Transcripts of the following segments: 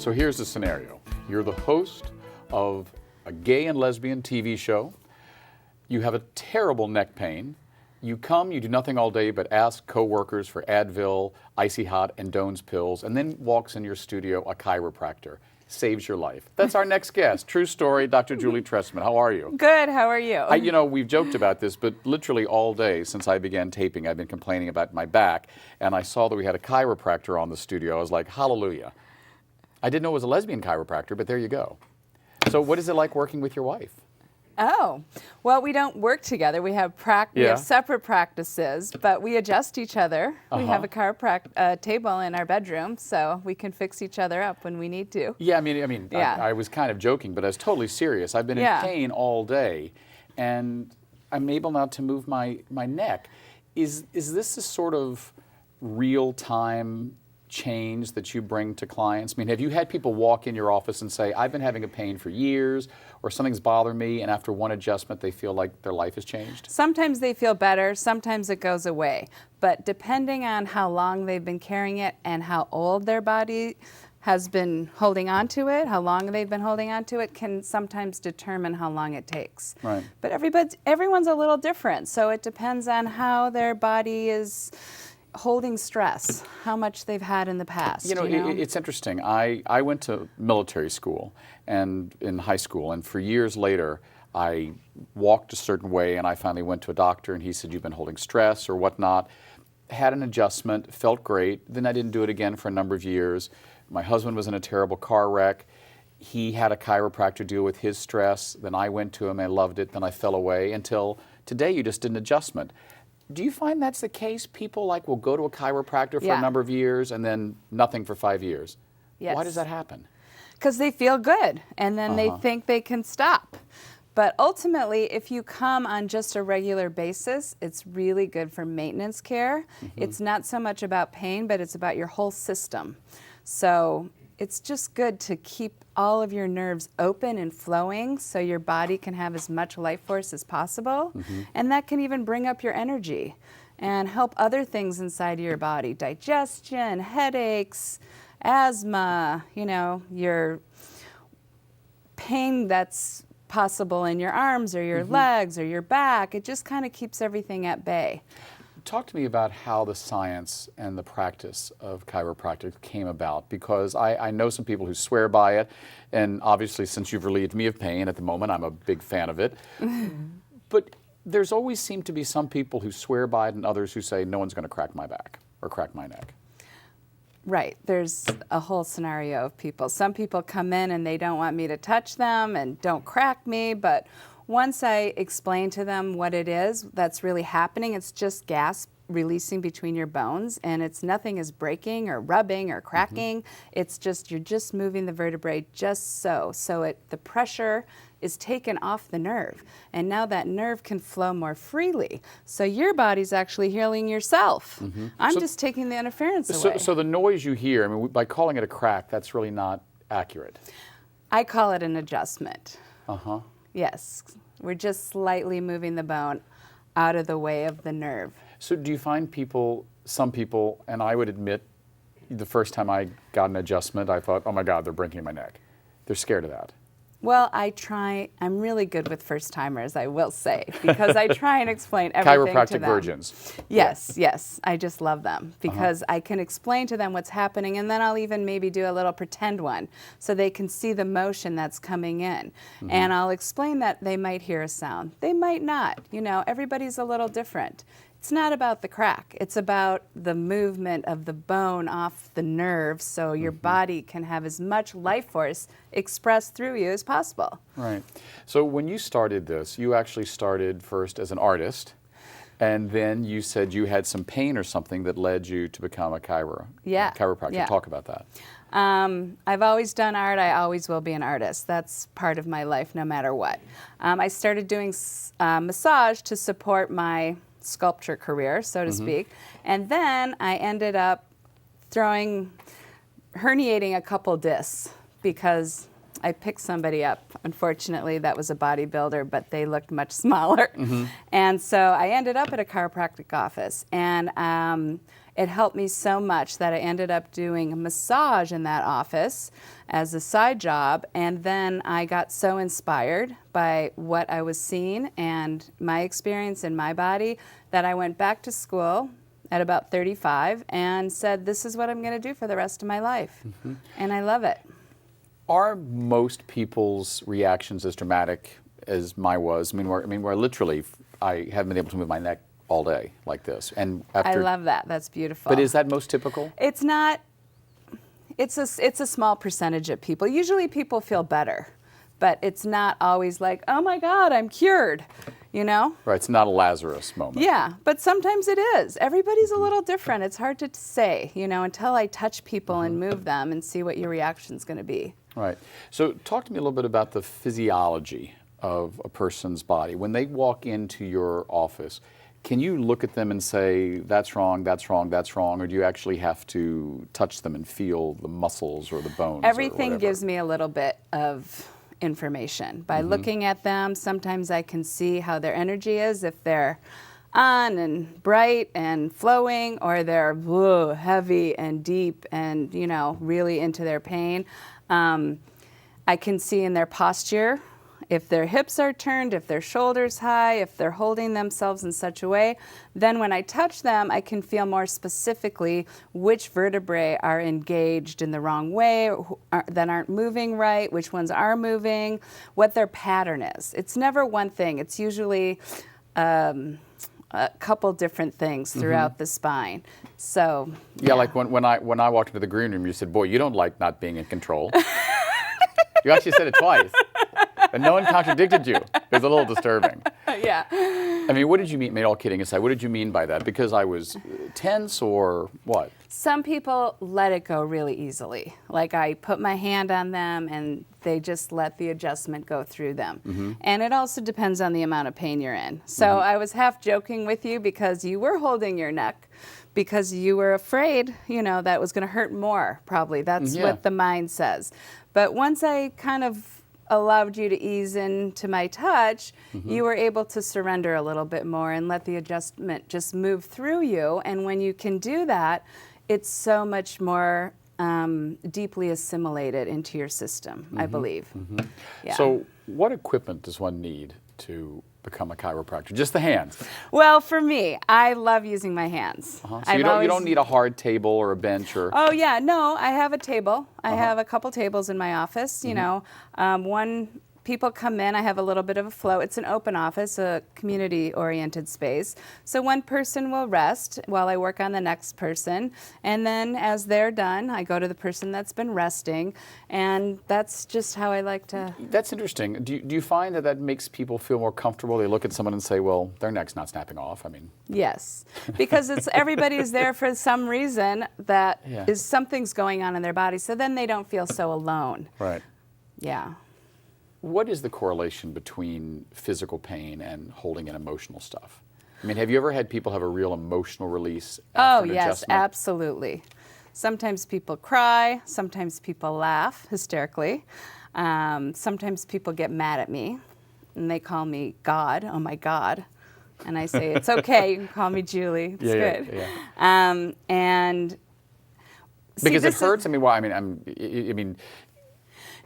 So here's the scenario. You're the host of a gay and lesbian TV show. You have a terrible neck pain. You do nothing all day but ask coworkers for Advil, Icy Hot, and Doan's pills, and then walks in your studio a chiropractor. Saves your life. That's our next guest. True story, Dr. Julie Trestman. How are you? Good, how are you? We've joked about this, but literally all day since I began taping, I've been complaining about my back, and I saw that we had a chiropractor on the studio. I was like, hallelujah. I didn't know it was a lesbian chiropractor, but there you go. So what is it like working with your wife? Oh, well, we don't work together. We have separate practices, but we adjust each other. We have a chiropractic table in our bedroom, so we can fix each other up when we need to. Yeah, I was kind of joking, but I was totally serious. I've been in pain all day, and I'm able now to move my neck. Is this a sort of real-time change that you bring to clients? I mean, have you had people walk in your office and say, I've been having a pain for years, or something's bothering me, and after one adjustment they feel like their life has changed? Sometimes they feel better, sometimes it goes away. But depending on how long they've been carrying it and how old their body has been holding on to it, how long they've been holding on to it, can sometimes determine how long it takes. Right. But everyone's a little different, so it depends on how their body is holding stress, how much they've had in the past. It's interesting. I went to military school and in high school, and for years later I walked a certain way, and I finally went to a doctor and he said, you've been holding stress or whatnot. Had an adjustment, felt great. Then I didn't do it again for a number of years. My husband was in a terrible car wreck. He had a chiropractor deal with his stress. Then I went to him, I loved it. Then I fell away until today you just did an adjustment. Do you find that's the case? People will go to a chiropractor for a number of years and then nothing for 5 years. Yes. Why does that happen? Because they feel good and then they think they can stop. But ultimately, if you come on just a regular basis, it's really good for maintenance care. It's not so much about pain, but it's about your whole system. So it's just good to keep all of your nerves open and flowing so your body can have as much life force as possible. And that can even bring up your energy and help other things inside of your body. Digestion, headaches, asthma, your pain that's possible in your arms or your legs or your back. It just kind of keeps everything at bay. Talk to me about how the science and the practice of chiropractic came about, because I know some people who swear by it, and obviously since you've relieved me of pain at the moment, I'm a big fan of it. But there's always seemed to be some people who swear by it and others who say, no one's going to crack my back or crack my neck. Right. There's a whole scenario of people. Some people come in and they don't want me to touch them and don't crack me, but once I explain to them what it is that's really happening, it's just gas releasing between your bones, and nothing is breaking or rubbing or cracking. It's just, you're just moving the vertebrae just so the pressure is taken off the nerve, and now that nerve can flow more freely. So your body's actually healing yourself. I'm just taking the interference away. So the noise you hear, by calling it a crack, that's really not accurate. I call it an adjustment. Yes, we're just slightly moving the bone out of the way of the nerve. So do you find some people, and I would admit, the first time I got an adjustment, I thought, oh my God, they're breaking my neck. They're scared of that. Well, I'm really good with first-timers, I will say, because I try and explain everything to them. Chiropractic virgins. Yes, I just love them, because I can explain to them what's happening, and then I'll even maybe do a little pretend one, so they can see the motion that's coming in. And I'll explain that they might hear a sound. They might not. Everybody's a little different. It's not about the crack. It's about the movement of the bone off the nerve so your body can have as much life force expressed through you as possible. Right. So when you started this, you actually started first as an artist, and then you said you had some pain or something that led you to become a chiropractor. Yeah. Talk about that. I've always done art. I always will be an artist. That's part of my life no matter what. I started doing massage to support my sculpture career, so to speak. And then I ended up herniating a couple discs because I picked somebody up. Unfortunately, that was a bodybuilder, but they looked much smaller. And so I ended up at a chiropractic office, and it helped me so much that I ended up doing a massage in that office as a side job. And then I got so inspired by what I was seeing and my experience in my body that I went back to school at about 35 and said, this is what I'm going to do for the rest of my life. And I love it. Are most people's reactions as dramatic as mine was? I mean, where literally I haven't been able to move my neck all day like this. And I love that. That's beautiful. But is that most typical? It's not. It's a small percentage of people. Usually people feel better, but it's not always like, oh my God, I'm cured, you know? Right, it's not a Lazarus moment. Yeah, but sometimes it is. Everybody's a little different. It's hard to say, you know, until I touch people and move them and see what your reaction's going to be. Right. So talk to me a little bit about the physiology of a person's body. When they walk into your office, can you look at them and say, that's wrong, that's wrong, that's wrong, or do you actually have to touch them and feel the muscles or the bones? Everything gives me a little bit of information. By looking at them, sometimes I can see how their energy is, if they're on and bright and flowing, or they're heavy and deep and, you know, really into their pain. I can see in their posture, if their hips are turned, if their shoulders high, if they're holding themselves in such a way. Then when I touch them, I can feel more specifically which vertebrae are engaged in the wrong way, that aren't moving right, which ones are moving, what their pattern is. It's never one thing. It's usually a couple different things throughout the spine. So yeah, like when I walked into the green room, you said, "Boy, you don't like not being in control." You actually said it twice, and no one contradicted you. It was a little disturbing. Yeah. I mean, what did you mean? All kidding aside, what did you mean by that? Because I was tense, or what? Some people let it go really easily. Like I put my hand on them and they just let the adjustment go through them. And it also depends on the amount of pain you're in. So I was half joking with you because you were holding your neck because you were afraid, you know, that was going to hurt more, probably. That's what the mind says. But once I kind of allowed you to ease into my touch, you were able to surrender a little bit more and let the adjustment just move through you. And when you can do that, it's so much more deeply assimilated into your system, I believe. Yeah. So what equipment does one need to become a chiropractor? Just the hands? Well, for me, I love using my hands. So you don't need a hard table or a bench or... Oh, yeah. No, I have a table. I have a couple tables in my office. You know, people come in, I have a little bit of a flow. It's an open office, a community-oriented space. So one person will rest while I work on the next person. And then as they're done, I go to the person that's been resting. And that's just how I like to... That's interesting. Do you find that makes people feel more comfortable? They look at someone and say, well, their neck's not snapping off. I mean... Yes, because everybody's there for some reason that is something's going on in their body. So then they don't feel so alone. Right. Yeah. What is the correlation between physical pain and holding in emotional stuff? I mean, have you ever had people have a real emotional release after an yes, adjustment? Absolutely. Sometimes people cry, sometimes people laugh hysterically. Sometimes people get mad at me and they call me God, oh my God. And I say, it's okay, you can call me Julie, it's good. And because it hurts? I mean,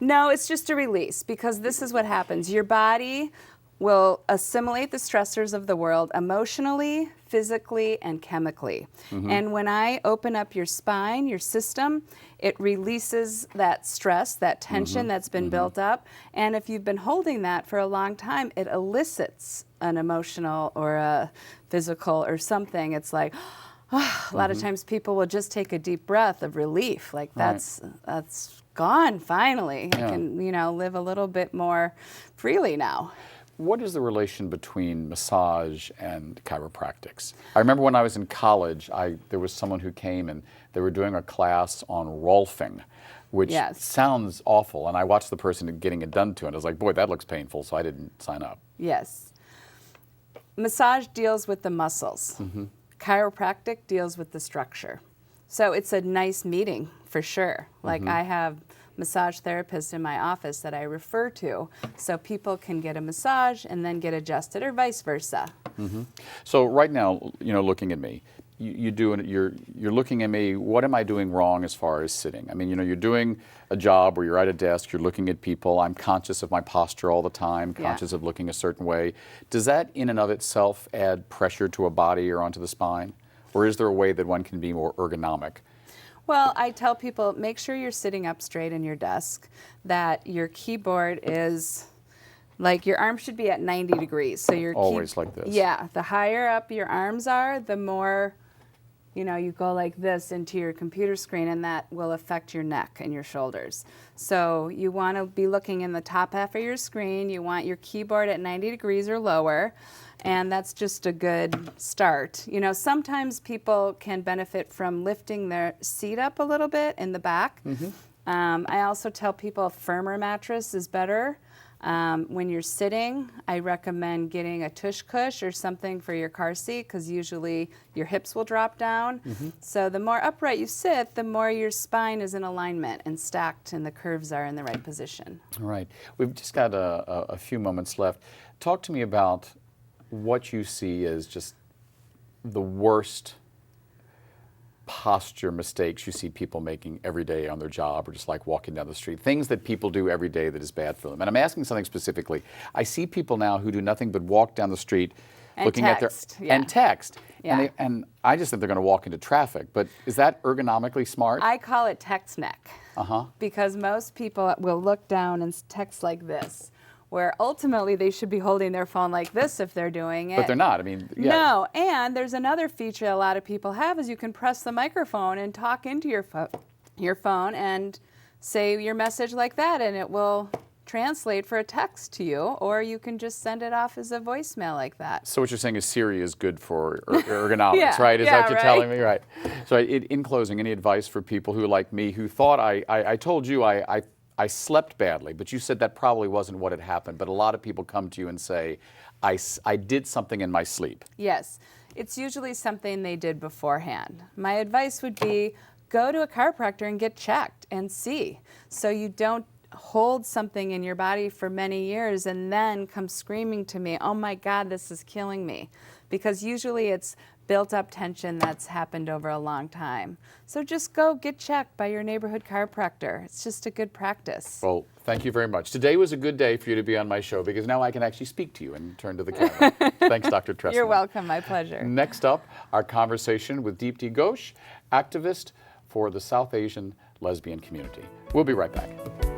no, it's just a release, because this is what happens. Your body will assimilate the stressors of the world emotionally, physically, and chemically. And when I open up your spine, your system, it releases that stress, that tension that's been built up. And if you've been holding that for a long time, it elicits an emotional or a physical or something. It's like, a lot of times people will just take a deep breath of relief. Like that's gone finally. I can, you know, live a little bit more freely now. What is the relation between massage and chiropractics? I remember when I was in college, there was someone who came and they were doing a class on rolfing, which sounds awful. And I watched the person getting it done to, and I was like, boy, that looks painful, so I didn't sign up. Yes. Massage deals with the muscles. Chiropractic deals with the structure. So it's a nice meeting for sure. Like I have massage therapists in my office that I refer to, so people can get a massage and then get adjusted, or vice versa. So right now, looking at me, you're looking at me. What am I doing wrong as far as sitting? I mean, you're doing a job where you're at a desk, you're looking at people. I'm conscious of my posture all the time, conscious of looking a certain way. Does that in and of itself add pressure to a body or onto the spine? Or is there a way that one can be more ergonomic? Well, I tell people, make sure you're sitting up straight in your desk, that your keyboard is, like, your arm should be at 90 degrees. So your always like this. Yeah, the higher up your arms are, the more, you go like this into your computer screen, and that will affect your neck and your shoulders. So you want to be looking in the top half of your screen. You want your keyboard at 90 degrees or lower, and that's just a good start. Sometimes people can benefit from lifting their seat up a little bit in the back. I also tell people a firmer mattress is better. When you're sitting, I recommend getting a tush cush or something for your car seat, because usually your hips will drop down. So the more upright you sit, the more your spine is in alignment and stacked and the curves are in the right position. All right. We've just got a few moments left. Talk to me about what you see as just the worst posture mistakes you see people making every day on their job, or just like walking down the street, things that people do every day that is bad for them. And I'm asking something specifically. I see people now who do nothing but walk down the street and looking text, at their and text. Yeah. And I just think they're going to walk into traffic. But is that ergonomically smart? I call it text neck. Because most people will look down and text like this, where ultimately they should be holding their phone like this if they're doing it. But they're not. I mean, yeah. No, and there's another feature a lot of people have, is you can press the microphone and talk into your phone and say your message like that, and it will translate for a text to you, or you can just send it off as a voicemail like that. So what you're saying is Siri is good for ergonomics, right? Is that what you're telling me? Right. So in closing, any advice for people who, like me, who thought I told you I slept badly, but you said that probably wasn't what had happened. But a lot of people come to you and say, I did something in my sleep. Yes, it's usually something they did beforehand. My advice would be, go to a chiropractor and get checked and see, so you don't hold something in your body for many years and then come screaming to me, oh my God, this is killing me. Because usually it's built up tension that's happened over a long time. So just go get checked by your neighborhood chiropractor. It's just a good practice. Well, thank you very much. Today was a good day for you to be on my show, because now I can actually speak to you and turn to the camera. Thanks, Dr. Trestman. You're welcome. My pleasure. Next up, our conversation with Deepti Ghosh, activist for the South Asian lesbian community. We'll be right back.